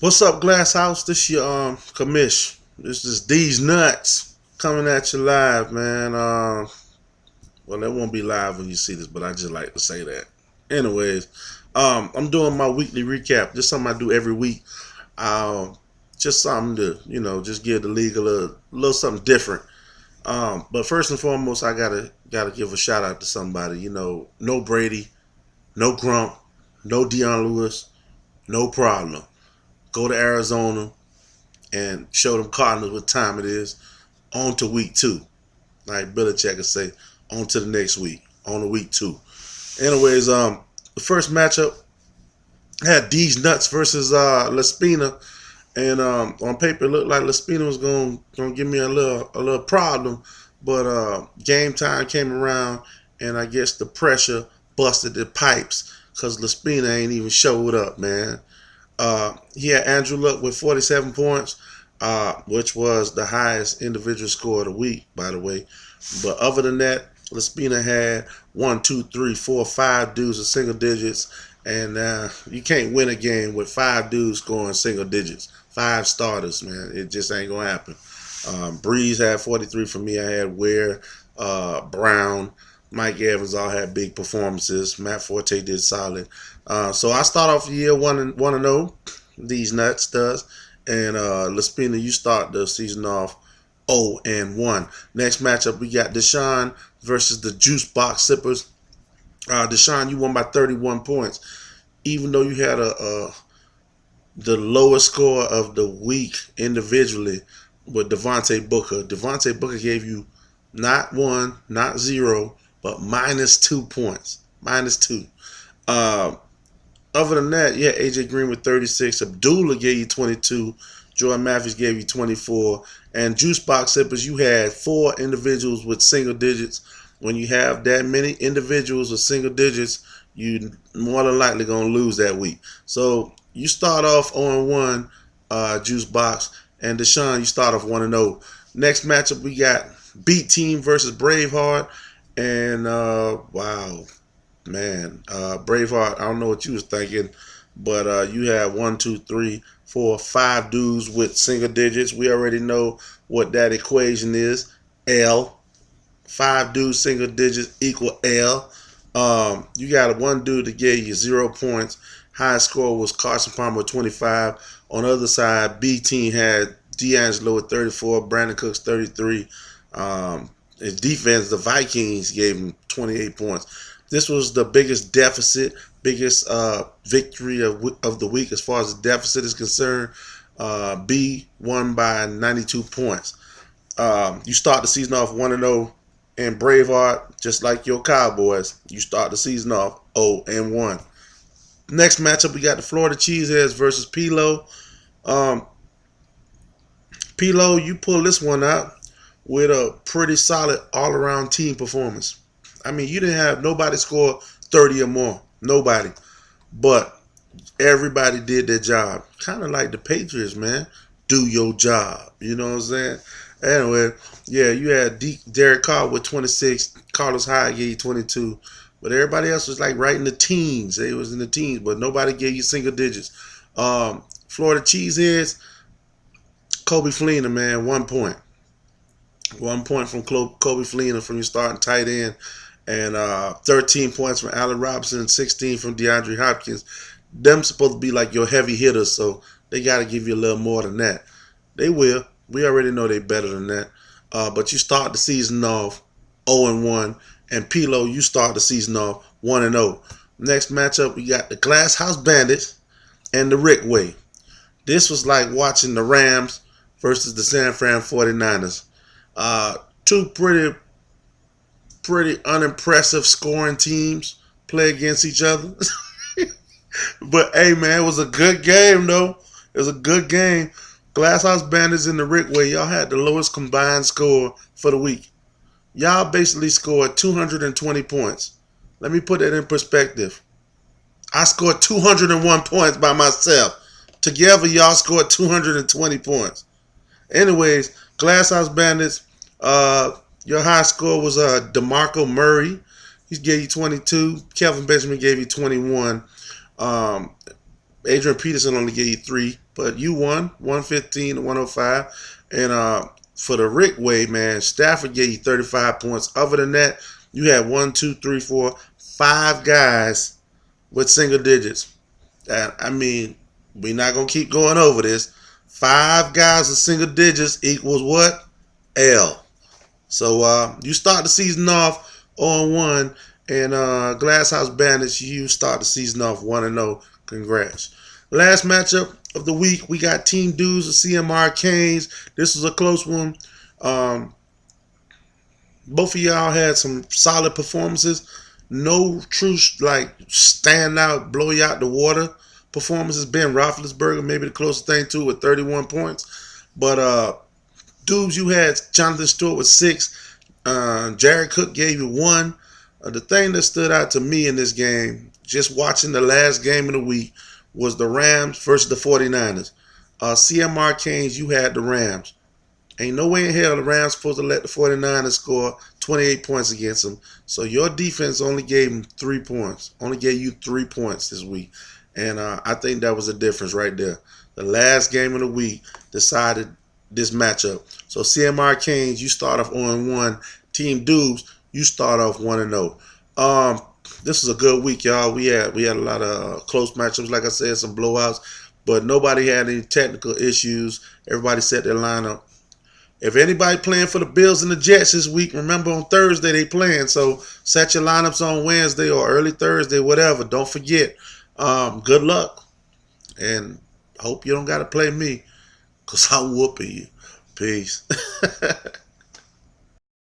What's up, Glass House? This your commish. This is these nuts coming at you live, man. Well, it won't be live when you see this, but I just like to say that. Anyways, I'm doing my weekly recap. Just something I do every week. Um, just something to just give the league a little something different. But first and foremost, I gotta give a shout out to somebody. No Brady, no Grump, no Deion Lewis, no problem. Go to Arizona and show them Cardinals what time it is. On to week two. Like Belichick would say, on to the next week. On to week two. Anyways, the first matchup had D's Nuts versus Laspina. And on paper it looked like Laspina was gonna give me a little problem. But game time came around and I guess the pressure busted the pipes because Laspina ain't even showed up, man. He had Andrew Luck with 47 points, which was the highest individual score of the week, by the way. But other than that, Laspina had one, two, three, four, five dudes in single digits, and you can't win a game with five dudes scoring single digits. Five starters, man. It just ain't gonna happen. Breeze had 43 for me. I had Ware, Brown, Mike Evans all had big performances. Matt Forte did solid. So I start off the year one and 0. These nuts does, and Laspina, you start the season off 0-1. Next matchup we got Deshaun versus the Juice Box Sippers. Deshaun, you won by 31 points, even though you had the lowest score of the week individually with Devontae Booker. Devontae Booker gave you not one, not zero, but minus 2 points. Minus two. Uh, Other than that, yeah, AJ Green with 36. Abdullah gave you 22. Jordan Matthews gave you 24. And Juice Box Sippers, you had four individuals with single digits. When you have that many individuals with single digits, you more than likely going to lose that week. So you start off 0-1, Juice Box. And Deshaun, you start off 1-0. Next matchup, we got Beat Team versus Braveheart. And wow, man, Braveheart, I don't know what you was thinking, but you had one, two, three, four, five dudes with single digits. We already know what that equation is. L. Five dudes single digits equal L. You got one dude that gave you 0 points. Highest score was Carson Palmer with 25. On the other side, B team had D'Angelo with 34, Brandon Cooks 33. His defense, the Vikings, gave him 28 points. This was the biggest deficit, biggest victory of the week as far as the deficit is concerned. B won by 92 points. You start the season off 1-0, and Braveheart, just like your Cowboys, you start the season off 0-1. Next matchup, we got the Florida Cheeseheads versus Pilo. Um, Pilo, you pull this one out with a pretty solid all-around team performance. I mean, you didn't have nobody score 30 or more. Nobody. But everybody did their job. Kind of like the Patriots, man. Do your job. You know what I'm saying? Anyway, yeah, you had Derek Carr with 26. Carlos Hyde gave you 22. But everybody else was like right in the teens. They was in the teens, but nobody gave you single digits. Florida Cheeseheads, Kobe Fleener, man, 1 point. 1 point from Kobe Fleener from your starting tight end, and 13 points from Allen Robinson, 16 from DeAndre Hopkins. Them supposed to be like your heavy hitters, so they got to give you a little more than that. They will. We already know they better than that. But you start the season off 0-1, and Pilo, you start the season off 1-0. Next matchup, we got the Glass House Bandits and the Rick Way. This was like watching the Rams versus the San Fran 49ers. Two pretty unimpressive scoring teams play against each other. But hey, man, it was a good game though. It was a good game. Glasshouse Bandits in the Rick Way, y'all had the lowest combined score for the week. Y'all basically scored 220 points. Let me put that in perspective. I scored 201 points by myself. Together, y'all scored 220 points. Anyways, Glasshouse Bandits, your high score was DeMarco Murray. He gave you 22. Kelvin Benjamin gave you 21. Um, Adrian Peterson only gave you 3, but you won 115 to 105. And for the Rick way, man, Stafford gave you 35 points. Other than that, you had 1, 2, 3, 4, 5 guys with single digits. I mean, we're not gonna keep going over this. 5 guys with single digits equals what? L. So you start the season off 0-1, and Glasshouse Bandits, you start the season off 1-0. Congrats. Last matchup of the week, we got Team Dudes and CMR Canes. This was a close one. Both of y'all had some solid performances. No true like stand out, blow you out the water performances. Ben Roethlisberger maybe the closest thing to with 31 points. But Dubes, you had Jonathan Stewart with 6. Jared Cook gave you 1. The thing that stood out to me in this game, just watching the last game of the week, was the Rams versus the 49ers. CMR Canes, you had the Rams. Ain't no way in hell the Rams supposed to let the 49ers score 28 points against them. So your defense only gave them 3 points. Only gave you 3 points this week. And I think that was a difference right there. The last game of the week decided this matchup. So CMR Canes, you start off 0-1. Team Dubes, you start off 1-0. This was a good week, y'all. We had a lot of close matchups, like I said, some blowouts, but nobody had any technical issues. Everybody set their lineup. If anybody playing for the Bills and the Jets this week, remember on Thursday they playing. So set your lineups on Wednesday or early Thursday, whatever. Don't forget. Good luck. And I hope you don't got to play me because I'm whooping you. Peace.